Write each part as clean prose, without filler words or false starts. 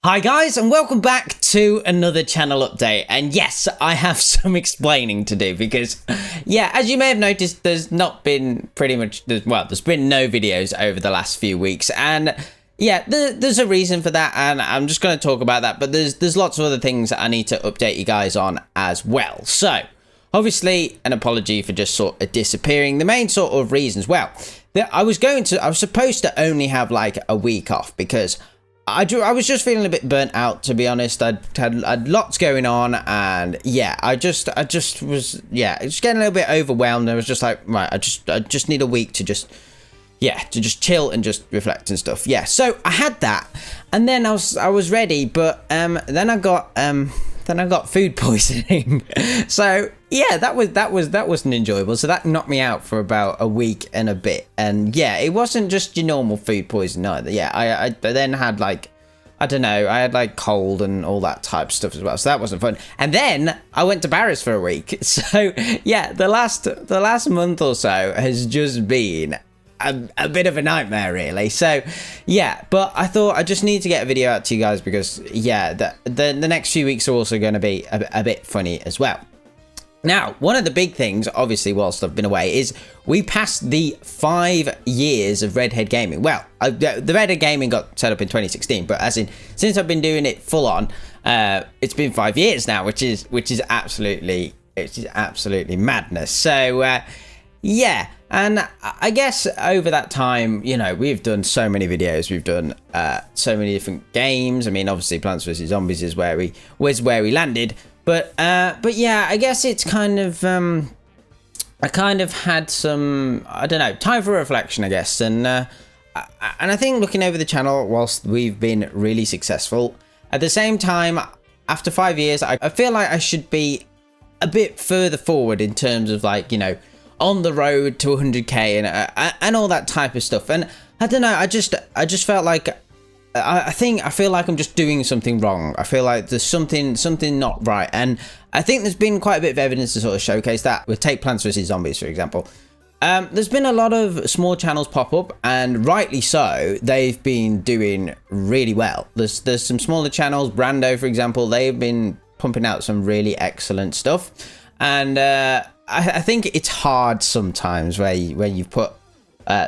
Hi guys, and welcome back to another channel update. And yes, I have some explaining to do because, yeah, as you may have noticed, there's not been there's been no videos over the last few weeks. And yeah, there's a reason for that, and I'm just going to talk about that. But there's lots of other things that I need to update you guys on as well. So, obviously, an apology for just sort of disappearing. The main sort of reasons, well, I was supposed to only have like a week off because I was just feeling a bit burnt out, to be honest. I'd had lots going on, and yeah, I just was getting a little bit overwhelmed. I was just like, right, I just need a week to just chill and just reflect and stuff. Yeah, so I had that, and then I was ready, but then I got food poisoning. So yeah, that wasn't enjoyable. So that knocked me out for about a week and a bit. And yeah, it wasn't just your normal food poisoning either. Yeah, I then had like, I don't know, I had like cold and all that type of stuff as well. So that wasn't fun. And then I went to Paris for a week. So yeah, the last month or so has just been a bit of a nightmare, really. So yeah, but I thought I just need to get a video out to you guys because yeah, the next few weeks are also going to be a bit funny as well. Now, one of the big things, obviously, whilst I've been away, is we passed the 5 years of Redhead Gaming. Well, the Redhead Gaming got set up in 2016, but as in, since I've been doing it full on, it's been 5 years now, which is absolutely madness. So, yeah, and I guess over that time, you know, we've done so many videos, we've done so many different games. I mean, obviously, Plants vs Zombies is where we landed. But yeah, I guess it's kind of, I kind of had some, I don't know, time for reflection, I guess. And I think looking over the channel, whilst we've been really successful, at the same time, after 5 years, I feel like I should be a bit further forward in terms of like, you know, on the road to 100k and all that type of stuff. And I don't know, I just felt like, I feel like I'm just doing something wrong. I feel like there's something not right, and I think there's been quite a bit of evidence to sort of showcase that. With take Plants vs Zombies, for example. There's been a lot of small channels pop up, and rightly so. They've been doing really well. There's some smaller channels, Brando, for example. They've been pumping out some really excellent stuff, and I think it's hard sometimes where you've put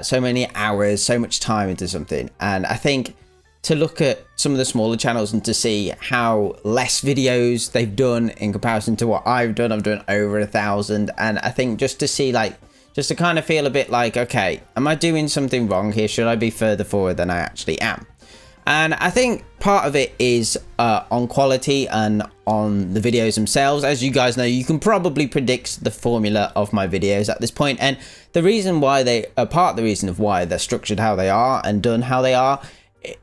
so many hours, so much time into something, and I think to look at some of the smaller channels and to see how less videos they've done in comparison to what I've done over 1,000, and I think just to see, like, just to kind of feel a bit like, okay, am I doing something wrong here? Should I be further forward than I actually am? And I think part of it is on quality and on the videos themselves. As you guys know, you can probably predict the formula of my videos at this point, and the reason why part of the reason of why they're structured how they are and done how they are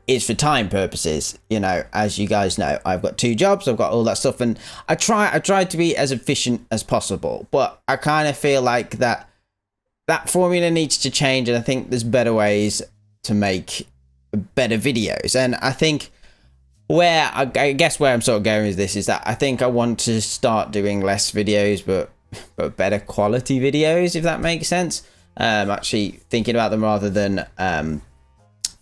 is for time purposes. You know, as you guys know, I've got 2 jobs, I've got all that stuff, and I try to be as efficient as possible, but I kind of feel like that formula needs to change, and I think there's better ways to make better videos. And I think where I guess where I'm sort of going with this is that I think I want to start doing less videos but better quality videos, if that makes sense. Actually thinking about them rather than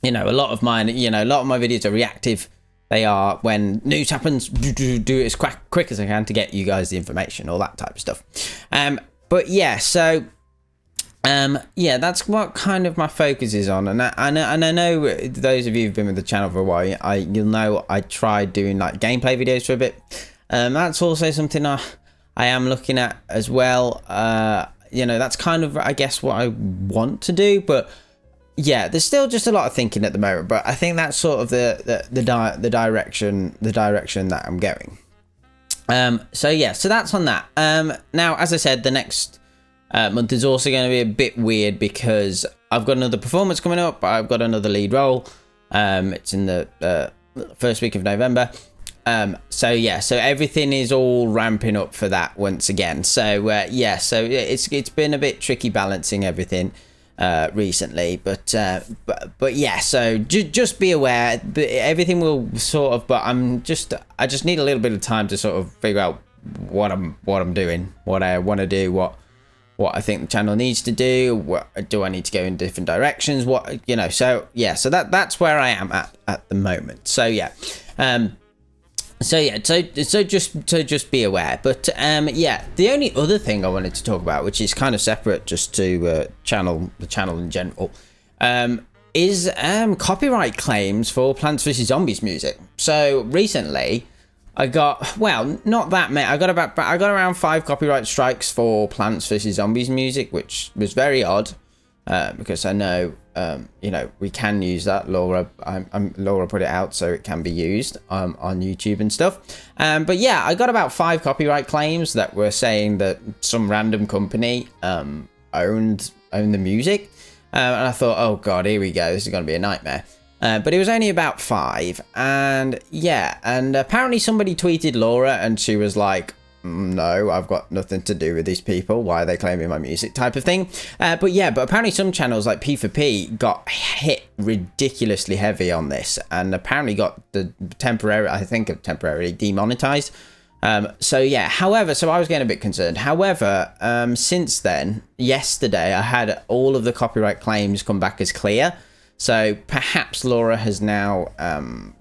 you know, a lot of my videos are reactive. They are when news happens, do it as quick as I can to get you guys the information, all that type of stuff. But yeah, so yeah, that's what kind of my focus is on. And I know those of you who've been with the channel for a while, you'll know I tried doing like gameplay videos for a bit. That's also something I am looking at as well. You know, that's kind of, I guess, what I want to do, but yeah, there's still just a lot of thinking at the moment, but I think that's sort of the direction that I'm going. So yeah, so that's on that. Now, as I said, the next month is also going to be a bit weird because I've got another performance coming up. I've got another lead role. It's in the first week of November. So yeah, so everything is all ramping up for that once again. So yeah, so it's been a bit tricky balancing everything recently, but yeah, so just be aware that everything will sort of, but I just need a little bit of time to sort of figure out what I'm doing, what I want to do, what what I think the channel needs to do. What do I need to go in different directions? What, you know, so yeah, so that's where I am at the moment. So yeah, so just be aware. But yeah, the only other thing I wanted to talk about, which is kind of separate just to the channel in general, is copyright claims for Plants vs Zombies music. So recently I got, well, not that many. I got around 5 copyright strikes for Plants vs Zombies music, which was very odd, because I know, you know, we can use that. Laura put it out so it can be used on YouTube and stuff. But yeah, I got about 5 copyright claims that were saying that some random company owned the music, and I thought, oh god, here we go. This is going to be a nightmare. But it was only about 5, and yeah, and apparently somebody tweeted Laura and she was like, no, I've got nothing to do with these people, why are they claiming my music, type of thing. But yeah, but apparently some channels like P4P got hit ridiculously heavy on this, and apparently got temporarily demonetized. So yeah, however, so I was getting a bit concerned. However, since then, yesterday, I had all of the copyright claims come back as clear. So perhaps Laura has now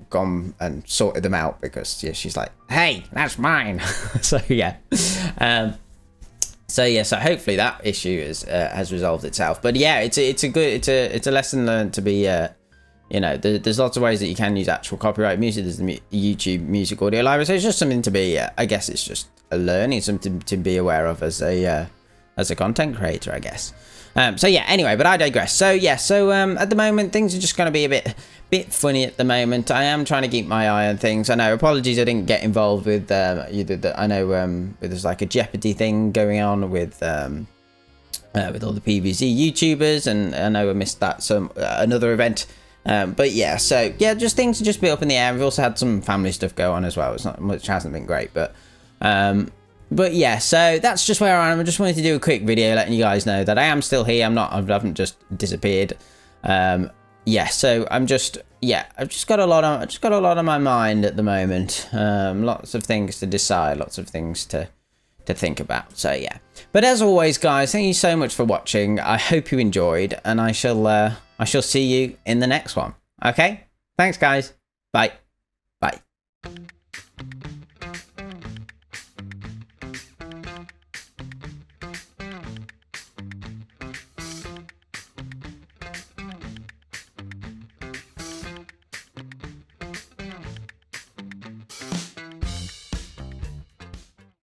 gone and sorted them out, because yeah, she's like, hey, that's mine. So yeah, so hopefully that issue has resolved itself. But yeah, it's a lesson learned to be, you know, there's lots of ways that you can use actual copyright music. There's the YouTube Music Audio Library, so it's just something to be, I guess it's just a learning, something to be aware of as a content creator, I guess. So yeah, anyway, but I digress. So yeah, so at the moment things are just going to be a bit funny at the moment. I am trying to keep my eye on things. I know, apologies I didn't get involved with I know there's like a Jeopardy thing going on with all the PVZ YouTubers, and I know I missed that another event. But yeah, so yeah, just things to just be up in the air. We've also had some family stuff go on as well. It's not much, hasn't been great, but yeah, so that's just where I am. I just wanted to do a quick video letting you guys know that I am still here. I haven't just disappeared. Yeah, so I've just got a lot on my mind at the moment. Lots of things to decide, lots of things to think about. So yeah, but as always, guys, thank you so much for watching. I hope you enjoyed, and I shall see you in the next one. Okay, thanks, guys. Bye.